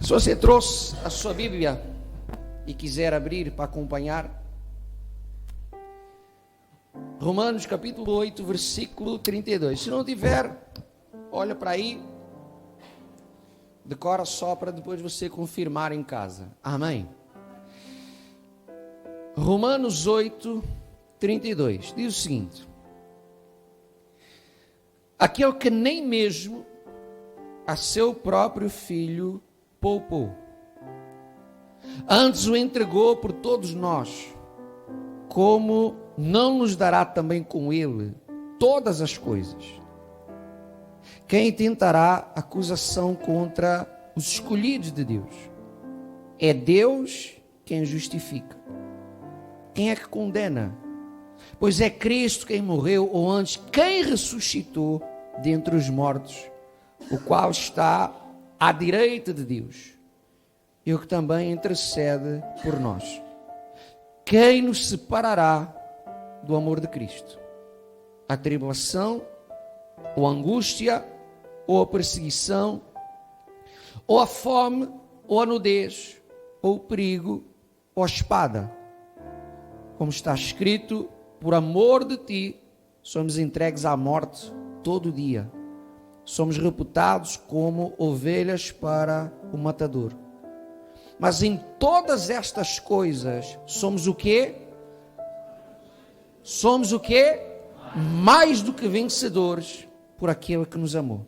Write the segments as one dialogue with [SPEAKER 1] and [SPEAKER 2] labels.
[SPEAKER 1] Se você trouxe a sua Bíblia e quiser abrir para acompanhar, Romanos capítulo 8, versículo 32. Se não tiver, olha para aí, decora só para depois você confirmar em casa. Amém? Romanos 8, 32 diz o seguinte: aquele que nem mesmo a seu próprio filho poupou, antes o entregou por todos nós, como não nos dará também com ele todas as coisas? Quem tentará acusação contra os escolhidos de Deus? É Deus quem justifica. Quem é que condena? Pois é Cristo quem morreu, ou antes, quem ressuscitou dentre os mortos, o qual está à direita de Deus, e o que também intercede por nós. Quem nos separará do amor de Cristo? A tribulação, ou a angústia, ou a perseguição, ou a fome, ou a nudez, ou o perigo, ou a espada. Como está escrito: por amor de ti somos entregues à morte todo dia. Somos reputados como ovelhas para o matador. Mas em todas estas coisas somos o quê? Somos o quê? Mais do que vencedores por aquele que nos amou.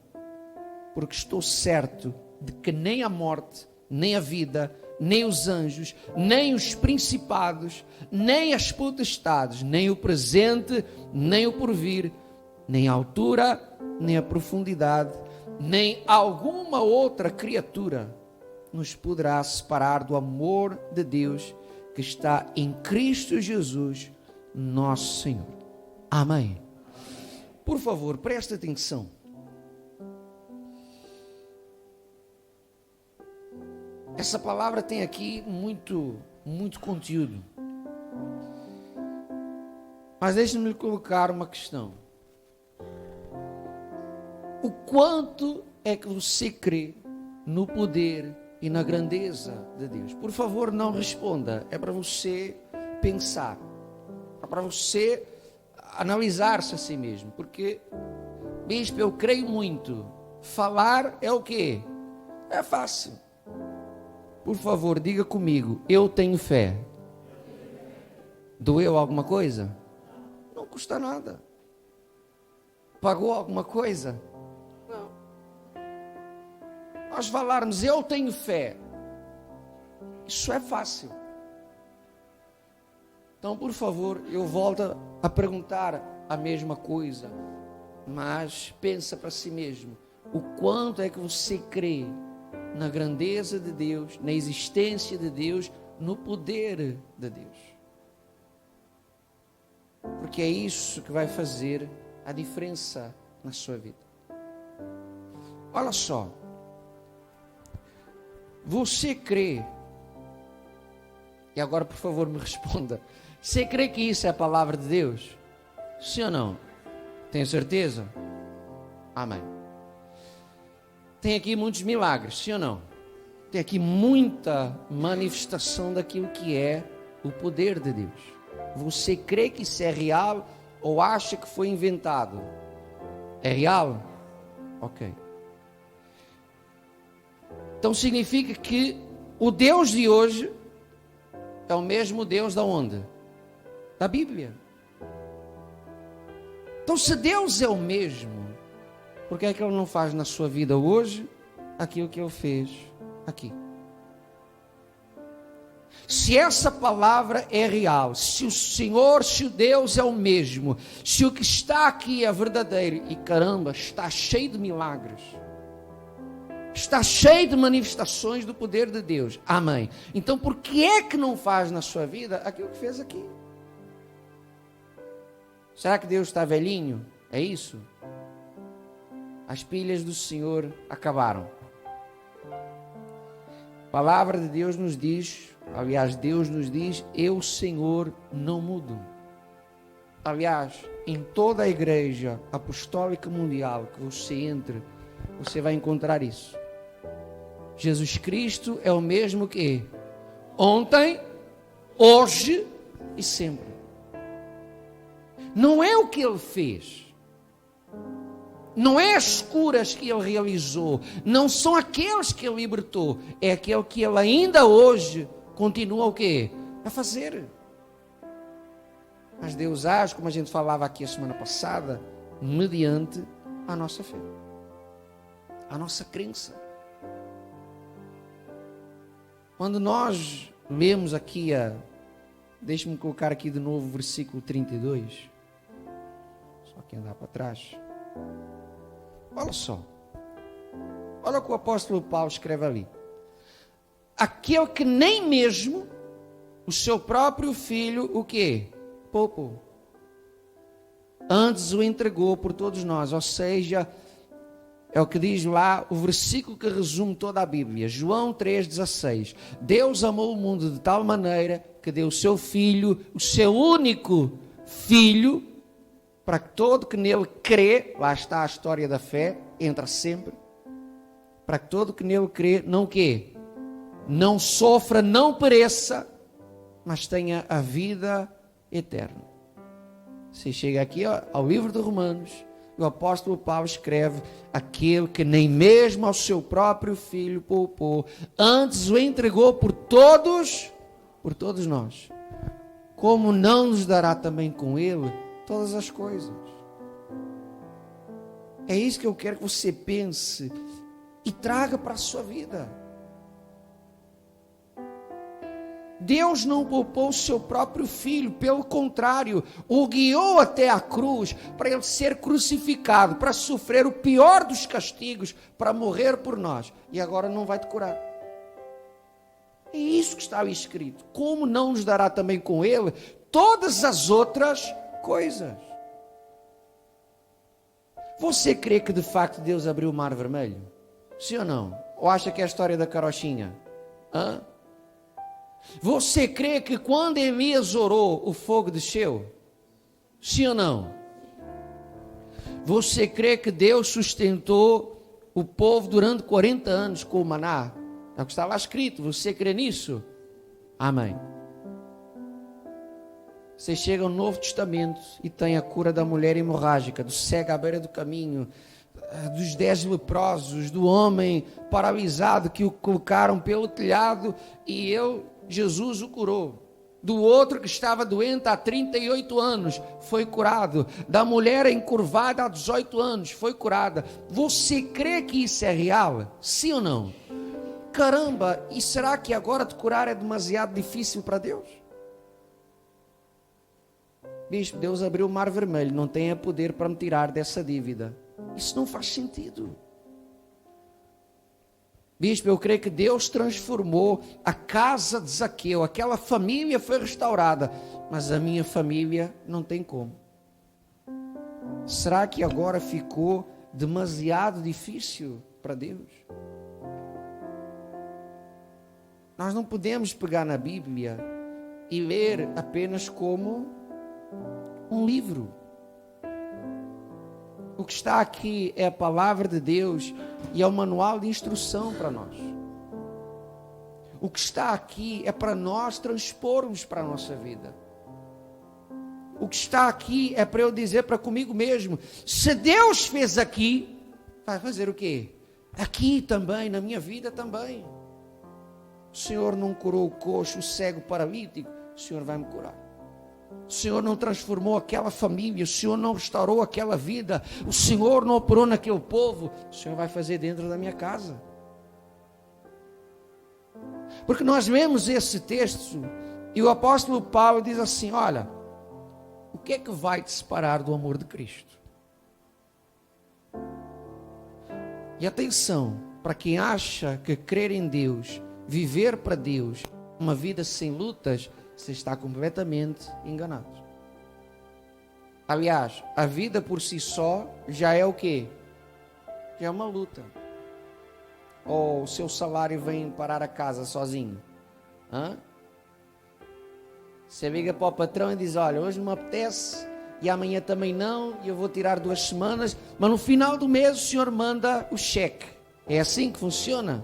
[SPEAKER 1] Porque estou certo de que nem a morte, nem a vida, nem os anjos, nem os principados, nem as potestades, nem o presente, nem o porvir, nem a altura, nem a profundidade, nem alguma outra criatura nos poderá separar do amor de Deus que está em Cristo Jesus, nosso Senhor. Amém. Por favor, preste atenção. Essa palavra tem aqui muito conteúdo. Mas deixe-me colocar uma questão. O quanto é que você crê no poder e na grandeza de Deus? Por favor, não responda. É para você pensar. É para você analisar-se a si mesmo. Porque, bispo, eu creio muito. Falar é o quê? É fácil. Por favor, diga comigo: eu tenho fé. Doeu alguma coisa? Não custa nada. Pagou alguma coisa? Não. Nós falarmos eu tenho fé, isso é fácil. Então, por favor, eu volto a perguntar a mesma coisa, mas pensa para si mesmo: o quanto é que você crê na grandeza de Deus, na existência de Deus, no poder de Deus? Porque é isso que vai fazer a diferença na sua vida. Olha só, você crê, e agora por favor me responda, você crê que isso é a palavra de Deus? Sim ou não? Tem certeza? Amém. Tem aqui muitos milagres, sim ou não? Tem aqui muita manifestação daquilo que é o poder de Deus. Você crê que isso é real ou acha que foi inventado? É real? Ok. Então significa que o Deus de hoje é o mesmo Deus da onde? Da Bíblia. Então, se Deus é o mesmo, por que é que Ele não faz na sua vida hoje aquilo que Ele fez aqui? Se essa palavra é real, se o Senhor, se o Deus é o mesmo, se o que está aqui é verdadeiro, e caramba, está cheio de milagres, está cheio de manifestações do poder de Deus, amém. Então por que é que não faz na sua vida aquilo que fez aqui? Será que Deus está velhinho? É isso? As pilhas do Senhor acabaram. A palavra de Deus nos diz, aliás, Deus nos diz: eu, Senhor, não mudo. Aliás, em toda a igreja apostólica mundial que você entre, você vai encontrar isso. Jesus Cristo é o mesmo que ontem, hoje e sempre. Não é o que Ele fez, não é as curas que Ele realizou, não são aqueles que Ele libertou, é aquele que Ele ainda hoje continua o quê? A fazer. Mas Deus age, como a gente falava aqui a semana passada, mediante a nossa fé, a nossa crença. Quando nós lemos aqui deixe-me colocar aqui de novo o versículo 32, só que andar para trás. Olha só, olha o que o apóstolo Paulo escreve ali: aquele que nem mesmo o seu próprio filho, o quê? Poupou, antes o entregou por todos nós. Ou seja, é o que diz lá o versículo que resume toda a Bíblia, João 3,16. Deus amou o mundo de tal maneira que deu o seu filho, o seu único filho, para que todo que nele crê, lá está a história da fé, entra sempre, para que todo que nele crê, não quê? Não sofra, não pereça, mas tenha a vida eterna. Você chega aqui ao livro de Romanos, o apóstolo Paulo escreve: aquele que nem mesmo ao seu próprio filho poupou, antes o entregou por todos nós, como não nos dará também com ele todas as coisas? É isso que eu quero que você pense e traga para a sua vida. Deus não poupou o seu próprio filho, pelo contrário, o guiou até a cruz para ele ser crucificado, para sofrer o pior dos castigos, para morrer por nós, e agora não vai te curar. É isso que está ali escrito. Como não nos dará também com ele todas as outras coisas? Você crê que de facto Deus abriu o mar vermelho? Sim ou não? Ou acha que é a história da carochinha? Hã? Você crê que quando Elias orou, o fogo desceu? Sim ou não? Você crê que Deus sustentou o povo durante 40 anos com o maná? É o que está lá escrito. Você crê nisso? Amém. Você chega ao Novo Testamento e tem a cura da mulher hemorrágica, do cego à beira do caminho, dos 10 leprosos, do homem paralisado que o colocaram pelo telhado e Jesus o curou. Do outro que estava doente há 38 anos, foi curado. Da mulher encurvada há 18 anos, foi curada. Você crê que isso é real? Sim ou não? Caramba, e será que agora te curar é demasiado difícil para Deus? Bispo, Deus abriu o mar vermelho, não tem poder para me tirar dessa dívida. Isso não faz sentido. Bispo, eu creio que Deus transformou a casa de Zaqueu, aquela família foi restaurada, mas a minha família não tem como. Será que agora ficou demasiado difícil para Deus? Nós não podemos pegar na Bíblia e ler apenas como um livro. O que está aqui é a palavra de Deus e é o manual de instrução para nós. O que está aqui é para nós transpormos para a nossa vida. O que está aqui é para eu dizer para comigo mesmo: se Deus fez aqui, vai fazer o quê? Aqui também, na minha vida também. O Senhor não curou o coxo, o cego, o paralítico, o Senhor vai me curar. O Senhor não transformou aquela família, o Senhor não restaurou aquela vida, o Senhor não operou naquele povo, o Senhor vai fazer dentro da minha casa. Porque nós vemos esse texto e o apóstolo Paulo diz assim: olha, o que é que vai te separar do amor de Cristo? E atenção, para quem acha que crer em Deus, viver para Deus, uma vida sem lutas, você está completamente enganado. Aliás, a vida por si só já é o quê? Já é uma luta. Ou o seu salário vem parar a casa sozinho? Hã? Você liga para o patrão e diz: olha, hoje não me apetece e amanhã também não, e eu vou tirar 2 semanas, mas no final do mês o senhor manda o cheque. É assim que funciona?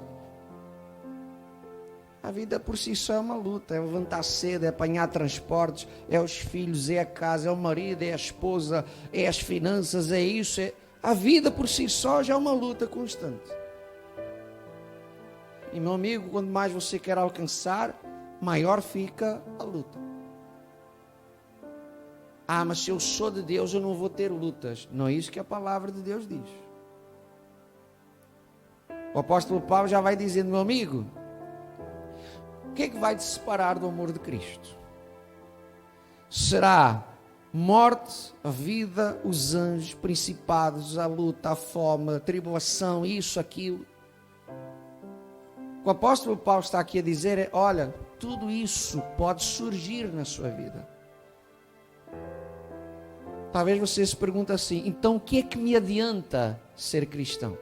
[SPEAKER 1] A vida por si só é uma luta, é levantar cedo, é apanhar transportes, é os filhos, é a casa, é o marido, é a esposa, é as finanças, é isso. A vida por si só já é uma luta constante. E meu amigo, quanto mais você quer alcançar, maior fica a luta. Ah, mas se eu sou de Deus, eu não vou ter lutas. Não é isso que a palavra de Deus diz. O apóstolo Paulo já vai dizendo, meu amigo, o que é que vai te separar do amor de Cristo? Será morte, a vida, os anjos, principados, a luta, a fome, a tribulação, isso, aquilo. O que o apóstolo Paulo está aqui a dizer é, olha, tudo isso pode surgir na sua vida. Talvez você se pergunte assim, então o que é que me adianta ser cristão?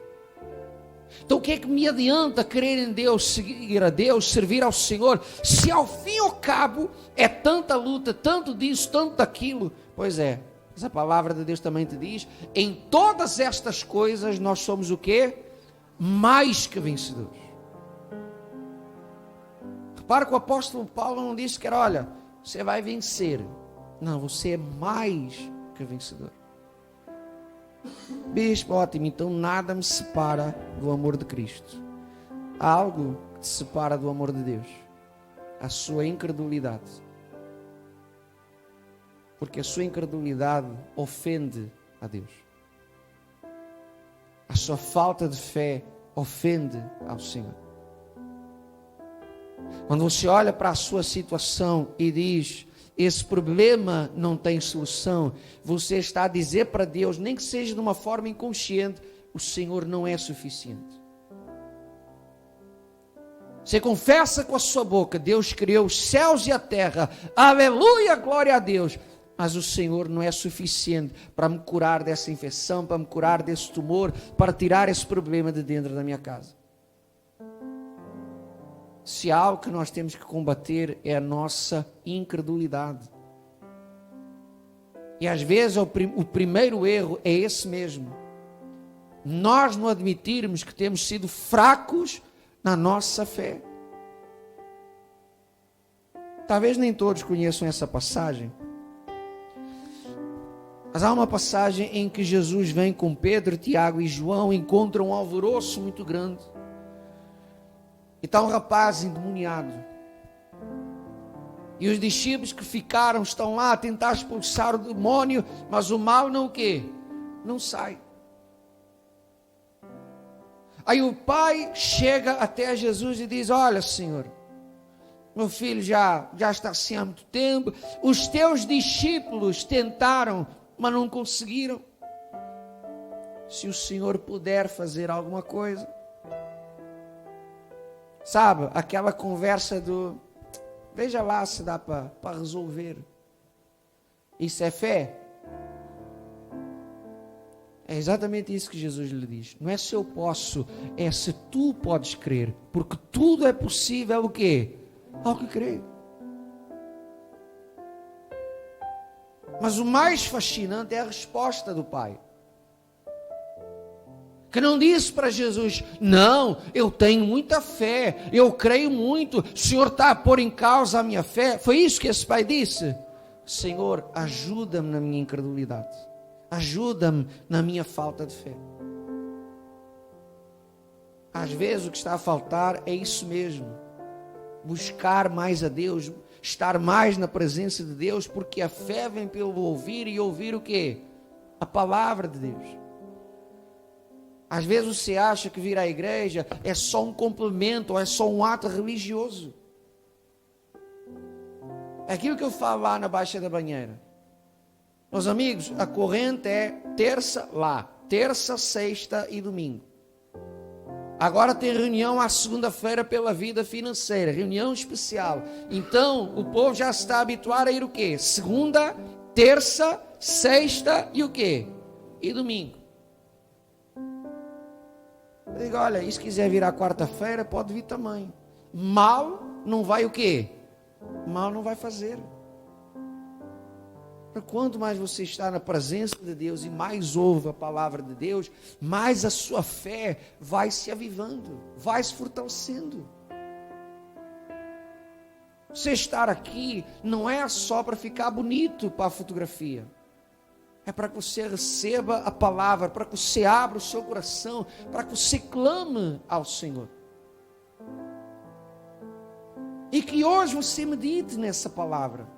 [SPEAKER 1] Então o que é que me adianta crer em Deus, seguir a Deus, servir ao Senhor, se ao fim e ao cabo é tanta luta, tanto disso, tanto daquilo? Pois é, mas a palavra de Deus também te diz, em todas estas coisas nós somos o quê? Mais que vencedores. Repara que o apóstolo Paulo não disse que era, olha, você vai vencer. Não, você é mais que vencedor. Bispo, ótimo, então nada me separa do amor de Cristo. Há algo que te separa do amor de Deus: a sua incredulidade. Porque a sua incredulidade ofende a Deus. A sua falta de fé ofende ao Senhor. Quando você olha para a sua situação e diz, esse problema não tem solução, você está a dizer para Deus, nem que seja de uma forma inconsciente, o Senhor não é suficiente. Você confessa com a sua boca, Deus criou os céus e a terra, aleluia, glória a Deus, mas o Senhor não é suficiente para me curar dessa infecção, para me curar desse tumor, para tirar esse problema de dentro da minha casa. Se há algo que nós temos que combater é a nossa incredulidade. E às vezes o primeiro erro é esse mesmo. Nós não admitirmos que temos sido fracos na nossa fé. Talvez nem todos conheçam essa passagem. Mas há uma passagem em que Jesus vem com Pedro, Tiago e João, encontram um alvoroço muito grande. E está um rapaz endemoniado. E os discípulos que ficaram estão lá a tentar expulsar o demônio, mas o mal não o quê? Não sai. Aí o pai chega até Jesus e diz, olha, Senhor, meu filho já está assim há muito tempo, os teus discípulos tentaram, mas não conseguiram. Se o Senhor puder fazer alguma coisa. Sabe, aquela conversa do, veja lá se dá para resolver. Isso é fé? É exatamente isso que Jesus lhe diz. Não é se eu posso, é se tu podes crer. Porque tudo é possível o quê? Ao que crê. Mas o mais fascinante é a resposta do Pai. Que não disse para Jesus, não, eu tenho muita fé, eu creio muito, o Senhor está a pôr em causa a minha fé. Foi isso que esse pai disse. Senhor, ajuda-me na minha incredulidade, ajuda-me na minha falta de fé. Às vezes o que está a faltar é isso mesmo, buscar mais a Deus, estar mais na presença de Deus, porque a fé vem pelo ouvir, e ouvir o quê? A palavra de Deus. Às vezes você acha que vir à igreja é só um complemento, ou é só um ato religioso. É aquilo que eu falo lá na Baixa da Banheira. Meus amigos, a corrente é terça lá, terça, sexta e domingo. Agora tem reunião à segunda-feira pela vida financeira, reunião especial. Então o povo já está habituado a ir o quê? Segunda, terça, sexta e o quê? E domingo. Eu digo, olha, e se quiser vir à quarta-feira, pode vir também. Mal não vai o quê? Mal não vai fazer. Quanto mais você está na presença de Deus e mais ouve a palavra de Deus, mais a sua fé vai se avivando, vai se fortalecendo. Você estar aqui não é só para ficar bonito para a fotografia. É para que você receba a palavra, para que você abra o seu coração, para que você clame ao Senhor. E que hoje você medite nessa palavra.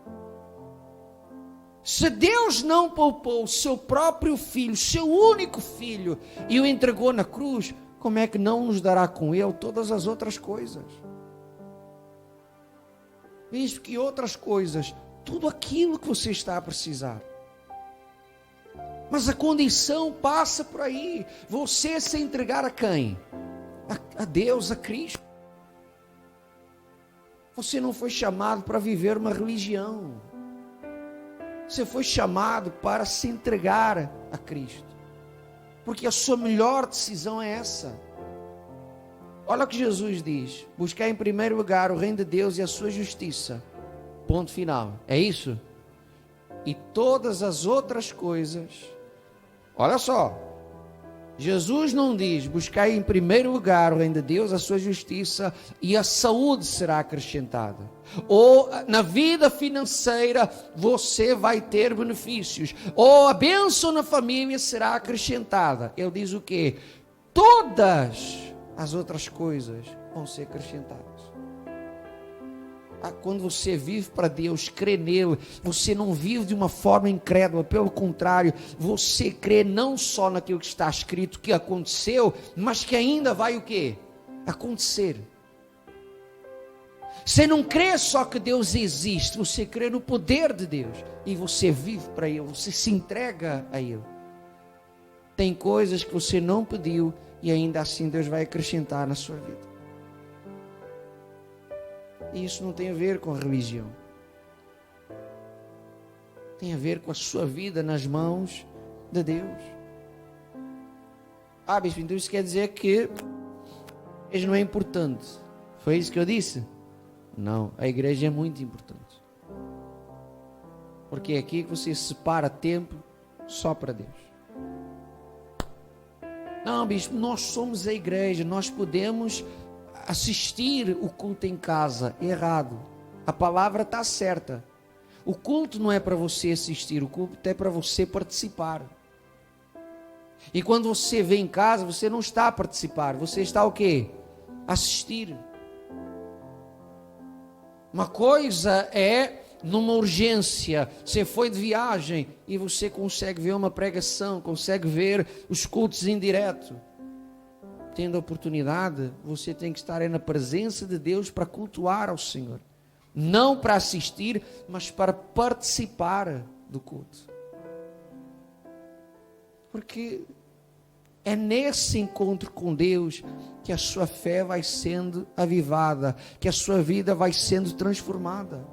[SPEAKER 1] Se Deus não poupou o seu próprio filho, seu único filho, e o entregou na cruz, como é que não nos dará com ele todas as outras coisas? Visto que outras coisas, tudo aquilo que você está a precisar. Mas a condição passa por aí. Você se entregar a quem? A Deus, a Cristo. Você não foi chamado para viver uma religião. Você foi chamado para se entregar a Cristo. Porque a sua melhor decisão é essa. Olha o que Jesus diz: buscar em primeiro lugar o reino de Deus e a sua justiça. Ponto final. É isso? E todas as outras coisas. Olha só. Jesus não diz: buscar em primeiro lugar o reino de Deus, a sua justiça, e a saúde será acrescentada. Ou na vida financeira você vai ter benefícios. Ou a bênção na família será acrescentada. Ele diz o quê? Todas as outras coisas vão ser acrescentadas. Quando você vive para Deus, crê nele, você não vive de uma forma incrédula, pelo contrário, você crê não só naquilo que está escrito, que aconteceu, mas que ainda vai o quê? Acontecer. Você não crê só que Deus existe, você crê no poder de Deus, e você vive para ele, você se entrega a ele. Tem coisas que você não pediu, e ainda assim Deus vai acrescentar na sua vida. E isso não tem a ver com a religião. Tem a ver com a sua vida nas mãos de Deus. Bispo, então isso quer dizer que a igreja não é importante. Foi isso que eu disse? Não, a igreja é muito importante. Porque é aqui que você separa tempo só para Deus. Não, bispo, nós somos a igreja, nós podemos assistir o culto em casa. Errado. A palavra está certa. O culto não é para você assistir, o culto é para você participar. E quando você vem em casa, você não está a participar, você está o quê? Assistir. Uma coisa é numa urgência, você foi de viagem e você consegue ver uma pregação, consegue ver os cultos em direto. Tendo a oportunidade, você tem que estar na presença de Deus para cultuar ao Senhor. Não para assistir, mas para participar do culto. Porque é nesse encontro com Deus que a sua fé vai sendo avivada, que a sua vida vai sendo transformada.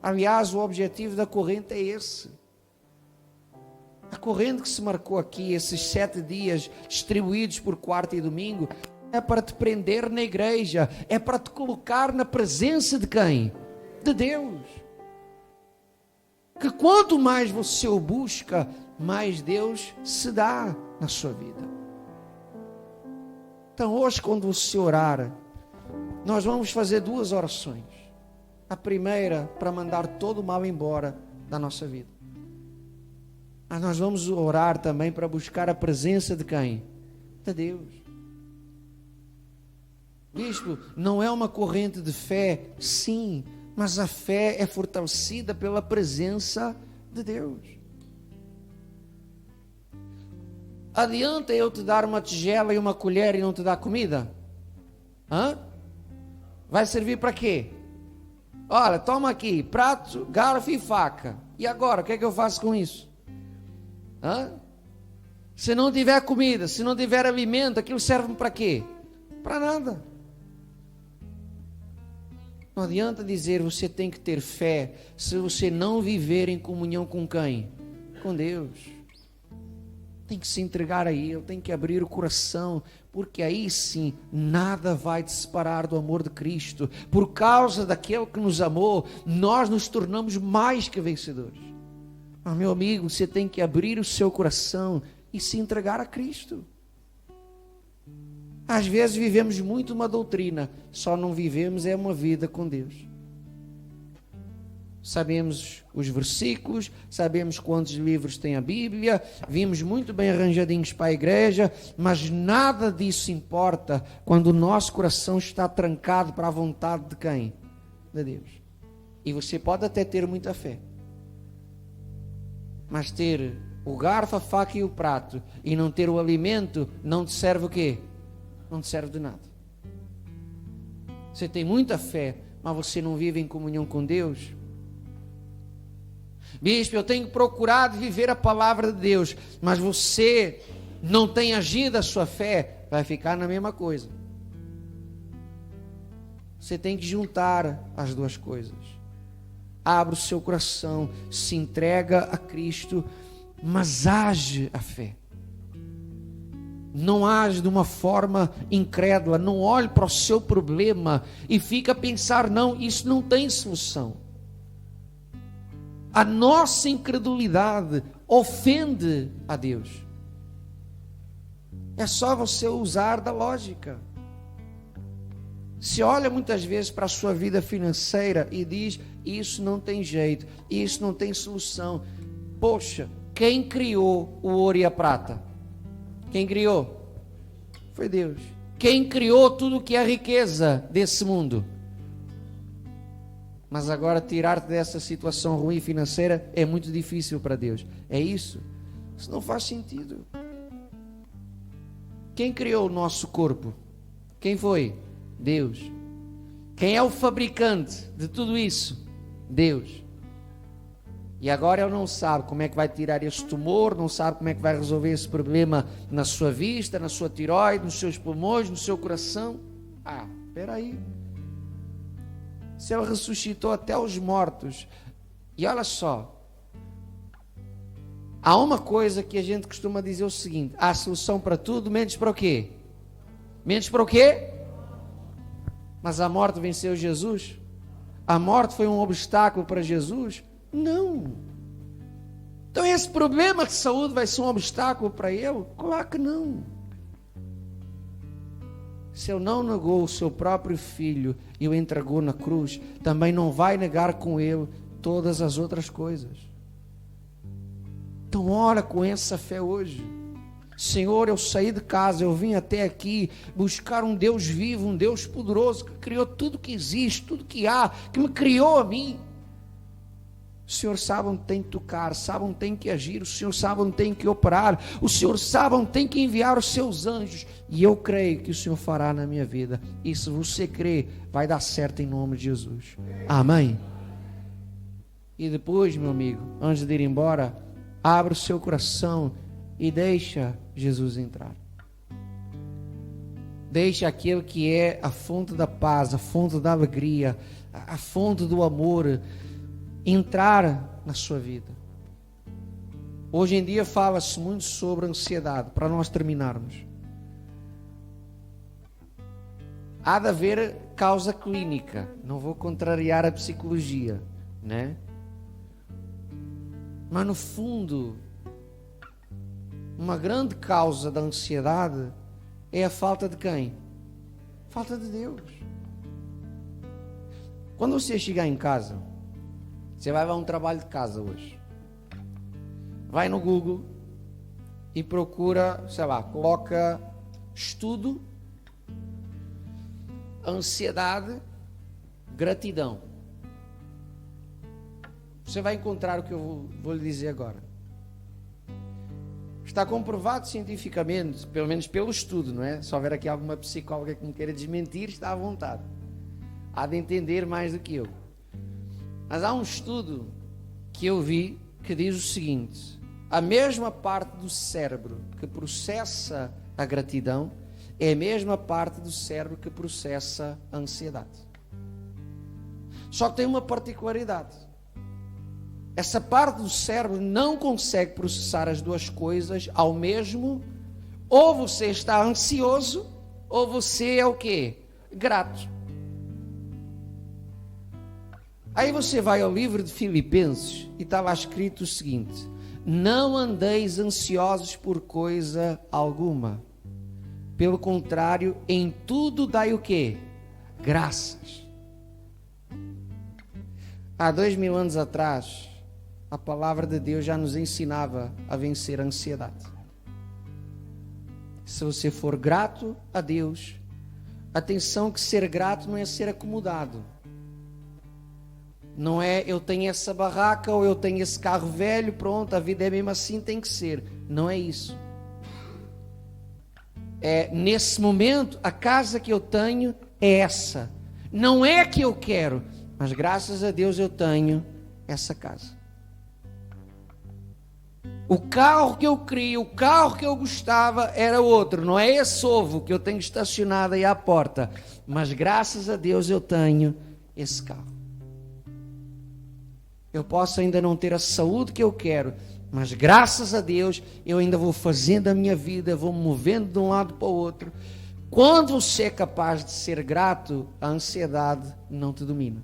[SPEAKER 1] Aliás, o objetivo da corrente é esse. A corrente que se marcou aqui, esses 7 dias distribuídos por quarta e domingo, é para te prender na igreja, é para te colocar na presença de quem? De Deus. Que quanto mais você o busca, mais Deus se dá na sua vida. Então hoje, quando você orar, nós vamos fazer 2 orações. A primeira para mandar todo o mal embora da nossa vida. Mas nós vamos orar também para buscar a presença de quem? De Deus. Bispo, não é uma corrente de fé? Sim, mas a fé é fortalecida pela presença de Deus. Adianta eu te dar uma tigela e uma colher e não te dar comida? Vai servir para quê? Olha, toma aqui, prato, garfo e faca. E agora, o que é que eu faço com isso? Se não tiver comida, se não tiver alimento, aquilo serve para quê? Para nada. Não adianta dizer você tem que ter fé se você não viver em comunhão com quem? Com Deus. Tem que se entregar a Ele, tem que abrir o coração, porque aí sim nada vai te separar do amor de Cristo. Por causa daquele que nos amou, nós nos tornamos mais que vencedores. Mas, meu amigo, você tem que abrir o seu coração e se entregar a Cristo. Às vezes vivemos muito uma doutrina, só não vivemos uma vida com Deus. sabemos os versículos, sabemos quantos livros tem a Bíblia, vimos muito bem arranjadinhos para a igreja, mas nada disso importa quando o nosso coração está trancado para a vontade de quem? De Deus. E você pode até ter muita fé, mas ter o garfo, a faca e o prato e não ter o alimento, não te serve o quê? Não te serve de nada. Você tem muita fé, mas você não vive em comunhão com Deus. Bispo, eu tenho procurado viver a palavra de Deus, mas você não tem agido a sua fé, vai ficar na mesma coisa. Você tem que juntar as duas coisas. Abre o seu coração, se entrega a Cristo, mas age a fé. Não age de uma forma incrédula, não olhe para o seu problema e fica a pensar, não, isso não tem solução. A nossa incredulidade ofende a Deus. É só você usar da lógica. Se olha muitas vezes para a sua vida financeira e diz, isso não tem jeito, isso não tem solução. Poxa, quem criou o ouro e a prata? Quem criou? Foi Deus. Quem criou tudo que é riqueza desse mundo? Mas agora tirar-te dessa situação ruim financeira é muito difícil para Deus. É isso? Isso não faz sentido. Quem criou o nosso corpo? Quem foi? Deus. Quem é o fabricante de tudo isso? Deus. E agora ele não sabe como é que vai tirar esse tumor, não sabe como é que vai resolver esse problema na sua vista, na sua tireoide, nos seus pulmões, no seu coração. Espera aí. Se ele ressuscitou até os mortos. E olha só. Há uma coisa que a gente costuma dizer o seguinte: há solução para tudo, menos para o quê? Menos para o quê? Mas a morte venceu Jesus? A morte foi um obstáculo para Jesus? Não. Então esse problema de saúde vai ser um obstáculo para ele? Claro que não. Se ele não negou o seu próprio filho e o entregou na cruz, também não vai negar com ele todas as outras coisas. Então ora com essa fé hoje. Senhor, eu saí de casa, eu vim até aqui buscar um Deus vivo, um Deus poderoso, que criou tudo que existe, tudo que há, que me criou a mim. O Senhor sabe onde tem que tocar, sabe onde tem que agir, o Senhor sabe onde tem que operar, o Senhor sabe onde tem que enviar os seus anjos, e eu creio que o Senhor fará na minha vida, e se você crer, vai dar certo em nome de Jesus. Amém? E depois, meu amigo, antes de ir embora, abra o seu coração e deixa Jesus entrar. Deixa aquele que é a fonte da paz, a fonte da alegria, a fonte do amor, entrar na sua vida. Hoje em dia fala-se muito sobre ansiedade, para nós terminarmos. Há de haver causa clínica, não vou contrariar a psicologia, né? Mas no fundo, uma grande causa da ansiedade é a falta de quem? Falta de Deus. Quando você chegar em casa, você vai a um trabalho de casa hoje. Vai no Google e procura, sei lá, coloca estudo, ansiedade, gratidão. Você vai encontrar o que eu vou lhe dizer agora. Está comprovado cientificamente, pelo menos pelo estudo, não é? Se houver aqui alguma psicóloga que me queira desmentir, está à vontade. Há de entender mais do que eu. Mas há um estudo que eu vi que diz o seguinte: a mesma parte do cérebro que processa a gratidão é a mesma parte do cérebro que processa a ansiedade. Só que tem uma particularidade. Essa parte do cérebro não consegue processar as duas coisas ao mesmo. Ou você está ansioso, ou você é o quê? Grato. Aí você vai ao livro de Filipenses e está lá escrito o seguinte: não andeis ansiosos por coisa alguma. Pelo contrário, em tudo dai o quê? Graças. Há 2000 anos atrás, a palavra de Deus já nos ensinava a vencer a ansiedade. Se você for grato a Deus, atenção que ser grato não é ser acomodado. Não é eu tenho essa barraca ou eu tenho esse carro velho, pronto, a vida é mesmo assim, tem que ser. Não é isso. É nesse momento, a casa que eu tenho é essa. Não é a que eu quero, mas graças a Deus eu tenho essa casa. O carro que eu queria, o carro que eu gostava era outro. Não é esse ovo que eu tenho estacionado aí à porta, mas graças a Deus eu tenho esse carro. Eu posso ainda não ter a saúde que eu quero, mas graças a Deus eu ainda vou fazendo a minha vida, vou me movendo de um lado para o outro. Quando você é capaz de ser grato, a ansiedade não te domina.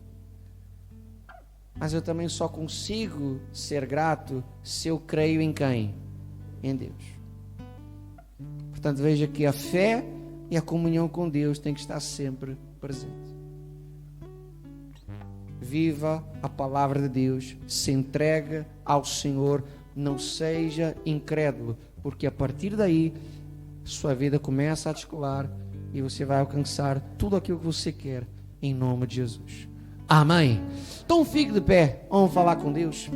[SPEAKER 1] Mas eu também só consigo ser grato se eu creio em quem? Em Deus. Portanto, veja que a fé e a comunhão com Deus tem que estar sempre presente. Viva a palavra de Deus, se entregue ao Senhor, não seja incrédulo, porque a partir daí sua vida começa a descolar e você vai alcançar tudo aquilo que você quer, em nome de Jesus. Amém. Então fique de pé, vamos falar com Deus.